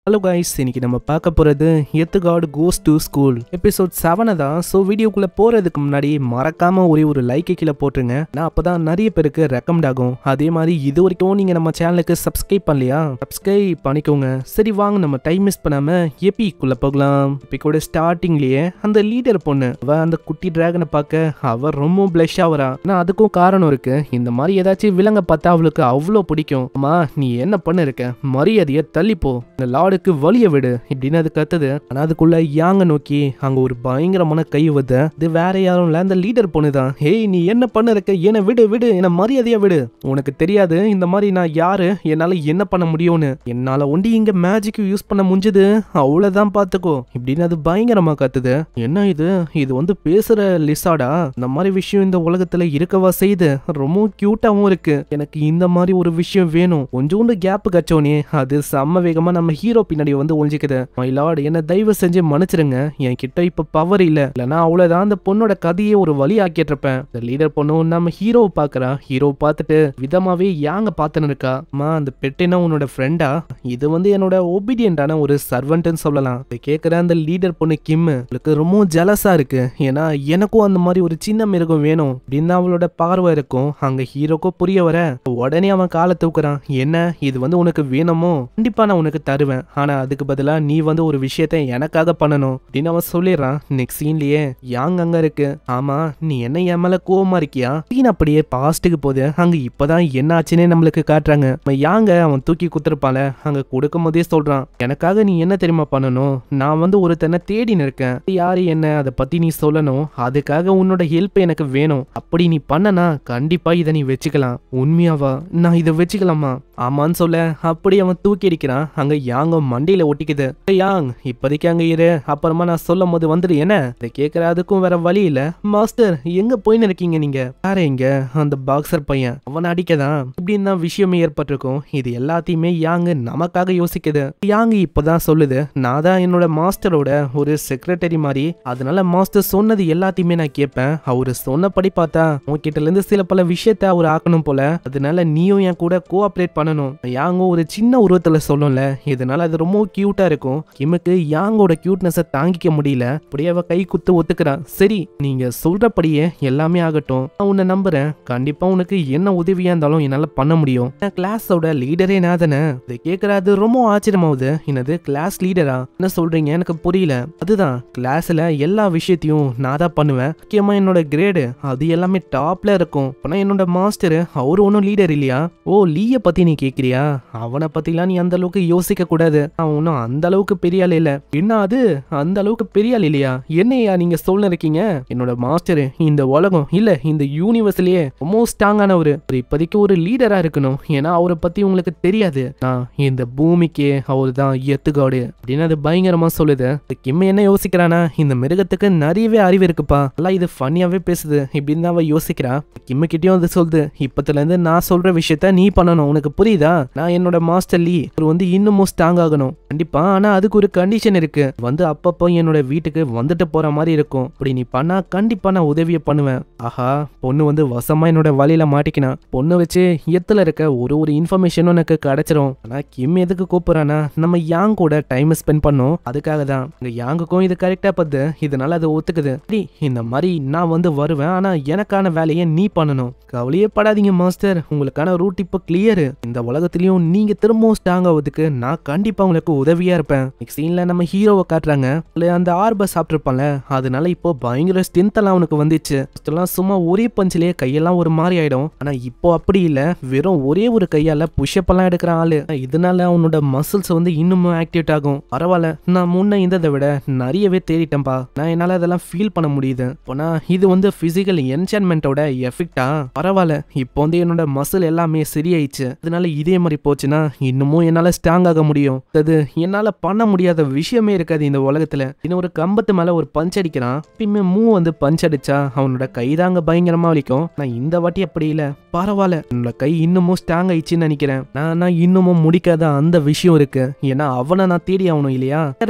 Hello guys, இன்னைக்கு நம்ம பார்க்க போகிறது earth god goes to school episode 7 தான். ஸோ வீடியோக்குள்ளே போகிறதுக்கு முன்னாடி மறக்காமல் ஒரு லைக் கீழே போட்டுருங்க. நான் அப்போ தான் நிறைய பேருக்கு ரெக்கமெண்ட் ஆகும். அதே மாதிரி இது வரைக்கும் நீங்கள் நம்ம சேனலுக்கு சப்ஸ்கிரைப் பண்ணலையா, சப்ஸ்கிரைப் பண்ணிக்கோங்க. சரி வாங்க, நம்ம டைம் மிஸ் பண்ணாமல் எபிக்குள்ளே போகலாம். எபிக்கோட ஸ்டார்டிங்லேயே அந்த லீடர் பொண்ணு அந்த குட்டி டிராகனை பார்க்க அவள் ரொம்ப பிளஷ் ஆகிறா. ஆனால் அதுக்கும் காரணம் இருக்கு. இந்த மாதிரி ஏதாச்சும் விலங்க பார்த்தா அவளுக்கு அவ்வளோ பிடிக்கும். அம்மா நீ என்ன பண்ண இருக்க, மரியாதையை தள்ளிப்போ, இந்த லார்டுக்கு வலிய விடு இப்படின்னு அது கத்துது. ஆனா அதுக்குள்ள யாங்க நோக்கி அங்க ஒரு பயங்கரமான கை வருது. இது வேற யாரும் இல்ல, அந்த லீடர் பொண்ணுதான். ஹேய் நீ என்ன பண்ண இருக்க, என்ன விடு விடு, என்ன மரியாதையா விடு. உனக்கு தெரியாது இந்த மாதிரி நான் யாரு, என்னால என்ன பண்ண முடியும்னு. என்னால ஒண்டி இங்க மேஜிக் யூஸ் பண்ண முடிஞ்சது, அவ்வளவுதான் பாத்துக்கோ இப்படின்னு அது பயங்கரமா கத்துது. என்ன இது இது பேசுற லிசாடா? இந்த மாதிரி விஷயம் இந்த உலகத்துல இருக்கவா செய்து, ரொம்ப கியூட்டாவும் இருக்கு. எனக்கு இந்த மாதிரி ஒரு விஷயம் வேணும். கொஞ்சோண்டு கேப் கச்சோனே அது செம்ம வேகமா நம்ம ஹீரோ பின்னாடி ஒழிஞ்சிக்குது. மை லார்ட், என்ன தயவு செஞ்சு மன்னிச்சிருங்க, என் கிட்ட இப்ப பவர் இல்லனா அவ்வளவுதான் அந்த பொண்ணோட கதையை ஒரு வழி ஆக்கிட்டு இருப்பேன். இந்த லீடர் பொண்ணு நம்ம ஹீரோவை பாக்குறா. ஹீரோ பார்த்துட்டு விதமாவே யாங்க பாத்துன்னு இருக்கா. அம்மா அந்த பெட்டினா உன்னோட ஃப்ரெண்டா? இது என்னோட ஒபீடியன்டான ஒரு சர்வன்ட்னு சொல்லலாம். கேக்குற அந்த லீடர் பொண்ணு கிம் ரொம்ப ஜலஸா இருக்கு. ஏன்னா எனக்கும் அந்த மாதிரி ஒரு சின்ன மிருகம் வேணும் அப்படின்னு அவளோட பார்வை இருக்கும். அங்க ஹீரோக்கும் புரிய வர உடனே அவன் காலை தூக்குறான். என்ன இது உனக்கு வேணுமோ, கண்டிப்பா நான் உனக்கு தருவேன். ஆனா அதுக்கு பதிலா நீ ஒரு விஷயத்த எனக்காக பண்ணணும் அப்படின்னு அவன் சொல்லிடுறான். நெக்ஸ்ட் சீன்லயே யாங் அங்க இருக்கு. ஆமா நீ என்ன என் மேல கோவமா இருக்கியா? சீன் அப்படியே பாஸ்டுக்கு போது அங்க இப்பதான் என்ன ஆச்சுன்னே நம்மளுக்கு காட்டுறாங்க. யாங்க அவன் தூக்கி குத்துருப்பால, அங்க கொடுக்கும் போதே சொல்றான், எனக்காக நீ என்ன தெரியுமா பண்ணணும், நான் ஒருத்தனை தேடின்னு இருக்கேன், யாரு என்ன அதை பத்தி நீ சொல்லணும், அதுக்காக உன்னோட ஹெல்ப் எனக்கு வேணும். அப்படி நீ பண்ணனா கண்டிப்பா இதை நீ வச்சுக்கலாம். உண்மையாவா? நான் இதை வச்சுக்கலாமா? ஆமான்னு சொல்ல அப்படி அவன் தூக்கி அடிக்கிறான். அங்க யாங்க மண்டியில ஒட்டிக்குது. யாங் இப்போதைக்கு அங்க இரு, அப்புறமா நான் சொல்லும் போது வந்துடு. என்ன இதை கேட்கற அதுக்கும் வேற வழி இல்ல. மாஸ்டர் எங்க போயின்னு இருக்கீங்க நீங்க? வேற எங்க அந்த பாக்ஸர் பையன் அவனை அடிக்கதான் இப்படின்னு தான் விஷயமே ஏற்பட்டிருக்கும். இது எல்லாத்தையுமே யாங்கு நமக்காக யோசிக்குது. யாங்கு இப்பதான் சொல்லுது, நான் தான் என்னோட மாஸ்டரோட ஒரு செக்ரட்டரி மாதிரி, அதனால மாஸ்டர் சொன்னது எல்லாத்தையுமே நான் கேட்பேன். அவரு சொன்னபடி பார்த்தா உன்கிட்ட இருந்து சில பல விஷயத்த அவர் ஆக்கணும் போல, அதனால நீயும் என் கூட கோஆபரேட் பண்ணணும். யாங்கும் ஒரு சின்ன உருவத்துல சொல்லும்ல, இதனால அது ரொம்ப கியூட்டா இருக்கும். கிமுக்கு யாங்கோட கியூட்னஸை தாங்கிக்க முடியல. அப்படியே அவ கை குத்து ஒத்துக்கிறான். சரி நீங்க சொல்றபடியே எல்லாமே ஆகட்டும், நான் உன்னை நம்புறேன். கண்டிப்பா உனக்கு என்ன உதவியா இருந்தாலும் என்னால பண்ண முடியும். கிளாஸோட லீடரே நான் தானே. இதை கேட்கறாது ரொம்ப ஆச்சரியமாவுது. என்னது கிளாஸ் லீடரா? என்ன சொல்றீங்க, எனக்கு புரியல. அதுதான் கிளாஸ்ல எல்லா விஷயத்தையும் நான் தான் பண்ணுவேன். முக்கியமா என்னோட கிரேடு அது எல்லாமே டாப்ல இருக்கும். ஆனா என்னோட மாஸ்டர் அவரு ஒன்னும் லீடர் இல்லையா? ஓ லீய பத்தி நீ கேக்குறியா? அவனை பத்திலாம் நீ அந்த அளவுக்கு யோசிக்க கூடாது. அவன் ஒன்னும் அந்த அளவுக்கு பெரிய ஆள் இல்ல. என்ன அது அந்த அளவுக்கு பெரிய ஆள் இல்லையா? என்னையா நீங்க சொல்ல இருக்கீங்க? என்னோட மாஸ்டர் இந்த உலகம் இல்ல இந்த யூனிவர்ஸ்லயே ரொம்ப ஸ்ட்ராங்கானவரு. இப்போதைக்கு ஒரு லீடரா இருக்கணும். ஏன்னா அவரை பத்தி உங்களுக்கு தெரியாது. இந்த பூமிக்கே அவரு தான் எர்த் காட் அப்படின்னு அது பயங்கரமா சொல்லுது. கிம் என்ன யோசிக்கிறானா, இந்த மிருகத்துக்கு நிறையவே அறிவு இருக்குப்பா, எல்லாம் இது ஃபன்னியாவே பேசுது இப்படின்னு அவ யோசிக்கிறா. கிம்மு கிட்டயும் அது சொல்லுது, இப்பத்துல இருந்து நான் சொல்ற விஷயத்த நீ பண்ணணும். உனக்கு புரியுதா? நான் என்னோட மாஸ்டர் லீ அவர் இன்னமும் ஸ்ட்ராங் ஆகணும் கண்டிப்பா. ஆனா அதுக்கு ஒரு கண்டிஷன் இருக்கு. அப்பப்போ என்னோட வீட்டுக்கு வந்துட்டு போற மாதிரி இருக்கும். அப்படி நீ பண்ணா கண்டிப்பா நான் உதவிய பண்ணுவேன். ஆஹா, பொண்ணு வசமா என்னோட வழியில மாட்டிக்கினா. பொண்ணு வச்சு எத்துல இருக்க ஒரு இன்ஃபர்மேஷனும் எனக்கு கிடைச்சிரும். ஆனா கிம் எதுக்கு கூப்பிடுறானா, நம்ம யாங் கூட டைம் ஸ்பெண்ட் பண்ணோம், அதுக்காக தான். யாங்குக்கும் இது கரெக்டா பத்து, இதனால அது ஒத்துக்குது. இந்த மாதிரி நான் வருவேன், ஆனா எனக்கான வேலையை நீ பண்ணணும். கவலையே படாதீங்க மாஸ்டர், உங்களுக்கான ரூட் இப்போ கிளியர். இந்த உலகத்திலயும் நீங்க திரும்பவும் ஸ்ட்ராங் ஆகுதுக்கு நான் கண்டிப்பா உங்களுக்கு உதவியா இருப்பேன். நெக்ஸ்ட் சீன்ல நம்ம ஹீரோவை காட்டுறாங்க. அந்த ஆர்பர் சாப்பிட்டுருப்பான்ல, அதனால இப்போ பயங்கர ஸ்ட்ரென்த் எல்லாம் அவனுக்கு வந்துச்சு. சும்மா ஒரே பஞ்சிலேயே கையெல்லாம் ஒரு மாதிரி ஆயிடும். ஆனா இப்போ அப்படி இல்ல, வெறும் ஒரே ஒரு கையால புஷ்அப் எல்லாம் எடுக்கிற ஆளு. இதனால அவனோட மசில்ஸ் இன்னமும் ஆக்டிவேட் ஆகும். பரவாயில்ல, நான் முன்ன இருந்ததை விட நிறையவே தேடிட்டேன்பா. நான் என்னால அதெல்லாம் ஃபீல் பண்ண முடியுது. போனா இது பிசிக்கல் என்சான்மெண்டோட எஃபெக்டா? பரவாயில்ல, இப்போ என்னோட மசில் எல்லாமே சரியாயிடுச்சு. அதனால இதே மாதிரி போச்சுன்னா இன்னமும் என்னால ஸ்ட்ராங் ஆக முடியும். அது என்னால பண்ண முடியாத விஷயமே இருக்காது இந்த உலகத்துல. இன்னும் ஒரு கம்பத்து மேல ஒரு பஞ்ச் அடிக்கிறான். எப்பயுமே பஞ்ச் அடிச்சா அவனோட கைதாங்க பயங்கரமா வலிக்கும். நான் இந்த வாட்டி அப்படி இல்ல, பரவாயில்ல, என்னோட கை இன்னமும் ஸ்ட்ராங் ஆயிடுச்சுன்னு நினைக்கிறேன். நான் இன்னமும் முடிக்காத அந்த விஷயம் இருக்கு. ஏன்னா அவனை நான் தேடி ஆகணும் இல்லையா?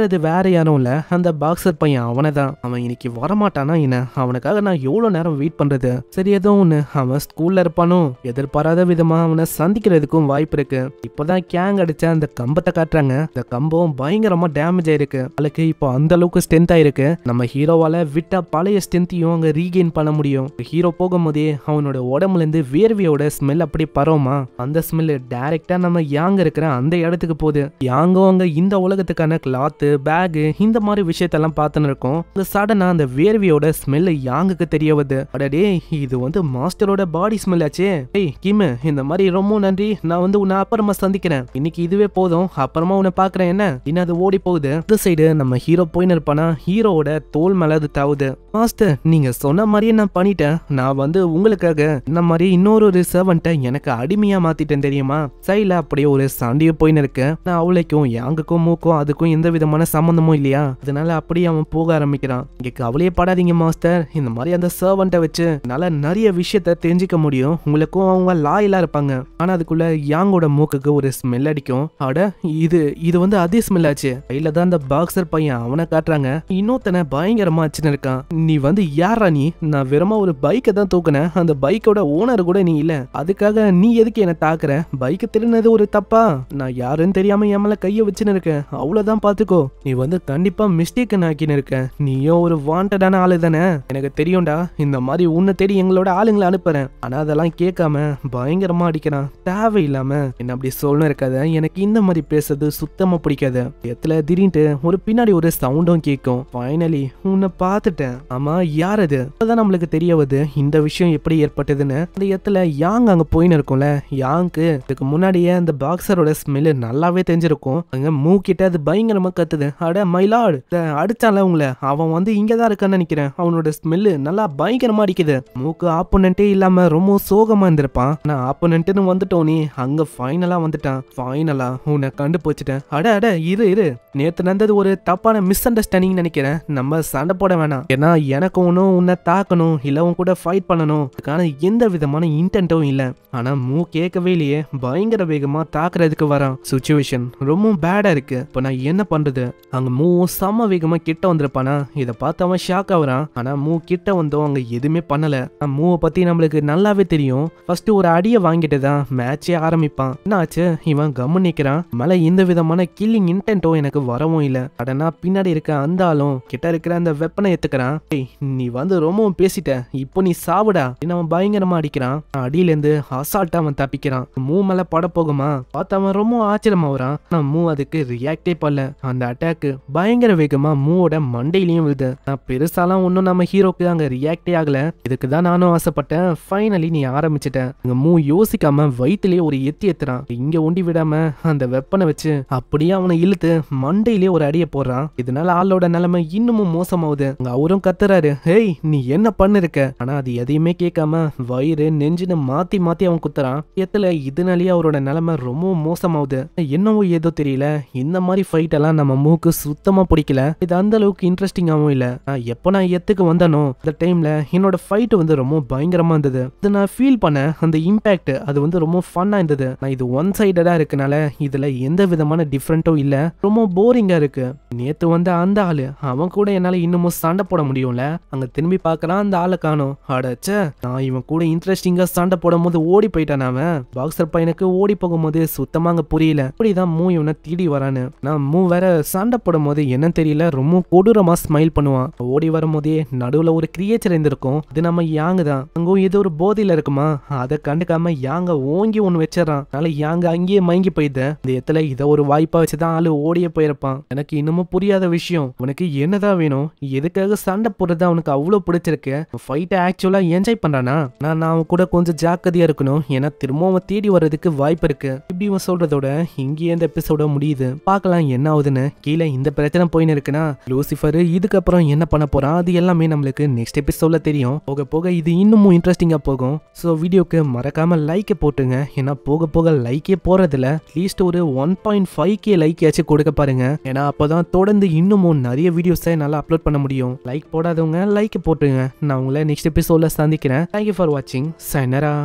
வேற யாரும் இல்ல, அந்த பாக்ஸர் பையன் அவனை தான். அவன் இன்னைக்கு வரமாட்டானா என்ன? அவனுக்காக நான் எவ்வளவு நேரம் வெயிட் பண்றது? சரி ஏதோ ஒண்ணு, அவன் ஸ்கூல்ல இருப்பானோ, எதிர்பாராத விதமா அவனை சந்திக்கிறதுக்கும் வாய்ப்பு இருக்கு. இப்பதான் கேங் அடிச்ச அந்த கம்பத்தை காட்டுறாங்க. இந்த கம்பம் பயங்கரமா டேமேஜ் ஆயிருக்கு. அவளுக்கு இப்போ அந்த அளவுக்கு ஸ்ட்ரென்த் ஆயிருக்கு. நம்ம ஹீரோவால விட்டா பழைய ஸ்ட்ரென்த்தையும் அங்க ரீகெயின் பண்ண முடியும். ஹீரோ போகும்போதே அவனோட உடம்புல இருந்து வேர்வையோட ஸ்மெல் அப்படி பரவுமா, அந்த ஸ்மெல் டைரக்டா நம்ம யாங்க இருக்கிற அந்த இடத்துக்கு போகுது. யாங்கும் அங்க இந்த உலகத்துக்கான கிளாத் பேக் இந்த மாதிரி விஷயத்தெல்லாம் பார்த்துன்னு இருக்கும். சடனா அந்த வேர்வையோட ஸ்மெல் யாங்குக்கு தெரிய வருது. அடடே, இது வந்து மாஸ்டரோட பாடி ஸ்மெல் ஆச்சே. ஏய் கிம், இந்த மாதிரி ரொம்ப நன்றி, நான் வந்து உன்னை அப்புறமா சந்திக்கிறேன், இன்னைக்கு இதுவே போதும், அப்புறமா உன்னை பாக்குறேன் என்ன இன்னும் அது ஓடி போகுது. இந்த சைடு நம்ம ஹீரோ போயின்னு இருப்பானா, ஹீரோவோட தோல் மேல அது தாவுது. மாஸ்டர், நீங்க சொன்ன மாதிரியே நான் பண்ணிட்டேன். நான் வந்து உங்களுக்காக இந்த மாதிரி இன்னொரு சர்வன்ட்டை எனக்கு அடிமையா மாத்திட்டேன் தெரியுமா. சைல அப்படியே ஒரு சண்டையை போயின்னு இருக்கு. நான் அவளைக்கும் யாங்குக்கும் மூக்கும் அதுக்கும் எந்த விதமான சம்பந்தமும் இல்லையா, அதனால அப்படியே அவன் போக ஆரம்பிக்கிறான். இங்க கவலையே படாதீங்க மாஸ்டர், இந்த மாதிரி அந்த சர்வன்ட்டை வச்சு என்னால நிறைய விஷயத்த தெரிஞ்சுக்க முடியும். உங்களுக்கும் அவங்க லாயலா இருப்பாங்க. ஆனா அதுக்குள்ள யாங்கோட மூக்குக்கு ஒரு ஸ்மெல் அடிக்கும். அட, இது வந்து அதே ஸ்மெல் ஆச்சு. கையில தான் அந்த பாக்ஸர் பையன் அவனை காட்டுறாங்க. இன்னொருத்தனை பயங்கரமா வச்சுன்னு இருக்கான். நீ வந்து யாரா நீ? நான் வெறுமா ஒரு பைக்கை தான் தூக்குனேன், அந்த பைக்கோட ஓனர் கூட நீ இல்ல, அதுக்காக நீ எதுக்கு என்ன தாக்குற? பைக்கு திருநது ஒரு தப்பா? நான் யாருன்னு தெரியாம என் மேல கைய வச்சுன்னு இருக்கேன், அவ்வளவுதான் பாத்துக்கோ. நீ வந்து கண்டிப்பா மிஸ்டேக் ஆக்கின்னு இருக்க. நீயும் ஒரு வாண்டடான ஆளு தானே, எனக்கு தெரியும்டா. இந்த மாதிரி உன்னை தேடி எங்களோட ஆளுங்களை அனுப்புறேன். ஆனா அதெல்லாம் கேட்காம பயங்கரமா அடிக்கிறான். தேவையில்லாம என்ன அப்படி சொல்லணும் இருக்காத. எனக்கு இந்த மாதிரி பேசுறது சுத்தமா பிடிக்காது. எத்துல திடீர்னு ஒரு பின்னாடி ஒரு சவுண்டும் கேட்கும். ஃபைனலி உன்னை பார்த்துட்டேன். ஆமா, யார் அது? அப்பதான் நம்மளுக்கு தெரிய வருது இந்த விஷயம் எப்படி ஏற்பட்டதுன்னு. அந்த இடத்துல யாங் அங்க போயின்னு இருக்கும்ல, யாங்க்கு இதுக்கு முன்னாடியே அந்த பாக்ஸரோட ஸ்மெல் நல்லாவே தெரிஞ்சிருக்கும். அங்க மூக்கிட்ட அது பயங்கரமா கத்துது. அட மைலாட், அடிச்சால உங்களை, அவன் வந்து இங்கதான் இருக்கான்னு நினைக்கிறேன். அவனோட ஸ்மெல்லு நல்லா பயங்கரமா அடிக்குது. மூக்கு ஆப்போனன்ட்டே இல்லாம ரொம்ப சோகமா இருந்திருப்பான். நான் ஆப்போனன்ட்னு வந்துட்டோம், நீ அங்க ஃபைனலா வந்துட்டான். ஃபைனலா உன்னை கண்டுபிடிச்சிட்டேன். அட இரு, நேத்து நடந்தது ஒரு தப்பான மிஸ் அண்டர்ஸ்டாண்டிங் நினைக்கிறேன். நம்ம சண்டை போட வேணாம். ஏன்னா எனக்கு ஒன்னும் உன்னை தாக்கணும் இல்ல உன் கூட ஃபைட் பண்ணணும் அதுக்கான எந்த விதமான இன்டென்ட்டும் இல்ல. ஆனா மூ கேட்கவே இல்லையே, பயங்கர வேகமா தாக்குறதுக்கு வரான். சிச்சுவேஷன் ரொம்ப பேடா இருக்கு. இப்ப நான் என்ன பண்றது? அங்க மூ செம்ம வேகமா கிட்ட வந்திருப்பானா, இதை பார்த்து அவன் ஷாக் ஆகுறான். ஆனா மூ கிட்ட வந்தோம் அங்க எதுவுமே பண்ணல. மூவை பத்தி நம்மளுக்கு நல்லாவே தெரியும். ஃபர்ஸ்ட் ஒரு அடியை வாங்கிட்டு தான் மேட்சே ஆரம்பிப்பான். என்ன ஆச்சு? இவன் கம்மு நிக்கிறான். மேல எந்த விதமான கில்லிங் இன்டென்ட்டோ எனக்கு வரவும் இல்ல. அடனா பின்னாடி இருக்க அந்த ஆளும் கிட்ட இருக்கிற அந்த வெப்பனை எடுத்துக்கிறான். நீ வந்து ரொம்பவும் பேசிட்ட, இப்போ நீ சாவுடா. அவன் பயங்கரமா அடிக்கிறான். அடியில இருந்து அசால்ட்டா அவன் தப்பிக்கிறான். மூ மேல பட போகுமா பார்த்து அவன் ரொம்ப ஆச்சரியமா வரான். நான் மூ அதுக்கு ரியாக்டே பண்ணல. அந்த அட்டாக்கு பயங்கர வேகமா மூவோட மண்டையிலையும் விழுது. நான் பெருசாலாம் ஒன்னும் நம்ம ஹீரோக்கு அங்க ரியாக்டே ஆகல. இதுக்கு தான் நானும் ஆசைப்பட்டேன். ஃபைனலி நீ ஆரம்பிச்சிட்ட. அங்க மூ யோசிக்காம வயிற்றுலயே ஒரு எத்துறான். இங்க ஒண்டி விடாம அந்த வெப்பனை வச்சு அப்படியே அவனை இழுத்து மண்டையிலே ஒரு அடியை போடுறான். இதனால ஆளோட நிலைமை இன்னமும் மோசமாவுது. அவரும் கத்துறாரு, ஹேய் நீ என்ன பண்ணிருக்க? ஆனா அது எதையுமே கேட்காம வயிறு நெஞ்சுன்னு மாத்தி மாத்தி அவன் குத்துறான். எத்துல இதனாலேயே அவரோட நிலைமை ரொம்ப மோசமாவுது. என்னவோ ஏதோ தெரியல, இந்த மாதிரி ஃபைட் எல்லாம் நம்ம மூக்கு சுத்தமா பிடிக்கல. இது அந்த அளவுக்கு இன்ட்ரெஸ்டிங்காவும் இல்ல. எப்ப நான் எத்துக்கு வந்தனோ அந்த டைம்ல என்னோட ஃபைட் வந்து ரொம்ப பயங்கரமா இருந்தது. இது நான் ஃபீல் பண்ண அந்த இம்பாக்ட் அது வந்து ரொம்ப ஃபன்னா இருந்தது. நான் இது ஒன் சைடடா இருக்கனால இதுல எந்த விதமான டிஃபரெண்ட்டும் இல்ல, ரொம்ப போரிங்கா இருக்கு. நேத்து வந்து அந்த ஆளு அவன் கூட என்னால இன்னமும் சண்டை போட முடியும்ல. அங்க திரும்பி பாக்குறான், அந்த ஆளை காணோம். அடச்ச, நான் இவன் கூட இன்ட்ரெஸ்டிங்கா சண்டை போடும் போது ஓடி போயிட்டான். அவன் பாக்ஸர் பையனுக்கு ஓடி போகும்போது சுத்தமா அங்க புரியல. இப்படிதான் மூ இவனை தேடி வரானு. நான் மூ வேற சண்டை போடும் போது என்ன தெரியல ரொம்ப கொடூரமா ஸ்மைல் பண்ணுவான். ஓடி வரும் போதே நடுவுல ஒரு கிரியேச்சர் இருந்திருக்கும். அது நம்ம யாங்கு தான். அங்க ஏதோ ஒரு போதையில இருக்குமா, அதை கண்டுக்காம யாங்க ஓங்கி ஒண்ணு வச்சிடறான். அதனால யாங்க அங்கேயே மயங்கி போயிடுது. இந்த இடத்துல இதை ஒரு வாய்ப்பா வச்சுதான் ஆளு ஓடியே போயிருப்பான். எனக்கு இன்னமும் புரியாத விஷயம், உனக்கு என்னதான் வேணும்? எதுக்காக சண்டை போடுறது அவனுக்கு அவ்வளவு பிடிச்சிருக்கு? ஃபைட்டை ஆக்சுவலா என்ஜாய் பண்றானா? நான் அவன் கூட கொஞ்சம் ஜாக்கிரதையா இருக்கணும், ஏன்னா திரும்ப அவன் தேடி வர்றதுக்கு வாய்ப்பு இருக்கு. இப்படி இவன் சொல்றதோட இங்கே இந்த எபிசோட முடியுது. பார்க்கலாம் என்ன ஆகுதுன்னு. கீழே இந்த பிரச்சனை போயின்னு இருக்குன்னா லூசிஃபர் இதுக்கப்புறம் என்ன பண்ண போறான் அது எல்லாமே நம்மளுக்கு நெக்ஸ்ட் எபிசோட்ல தெரியும். போக போக இது இன்னமும் இன்ட்ரெஸ்டிங்கா போகும். ஸோ வீடியோக்கு மறக்காம லைக் போட்டுங்க. ஏன்னா போக போக லைக்கே போறதுல அட்லீஸ்ட் ஒரு 1.5K லைக் ஆச்சும் கொடுக்க பாருங்க. ஏன்னா அப்பதான் தொடர்ந்து இன்னமும் நிறைய வீடியோஸை நல்லா அப்லோட் பண்ண முடியும். லைக் போடாதவங்க லைக் போட்டுங்க. நான் உங்களை நெக்ஸ்ட் எபிசோட்ல சந்திக்கிறேன். தேங்க்யூ ஃபார் வாட்சிங். சைனரா.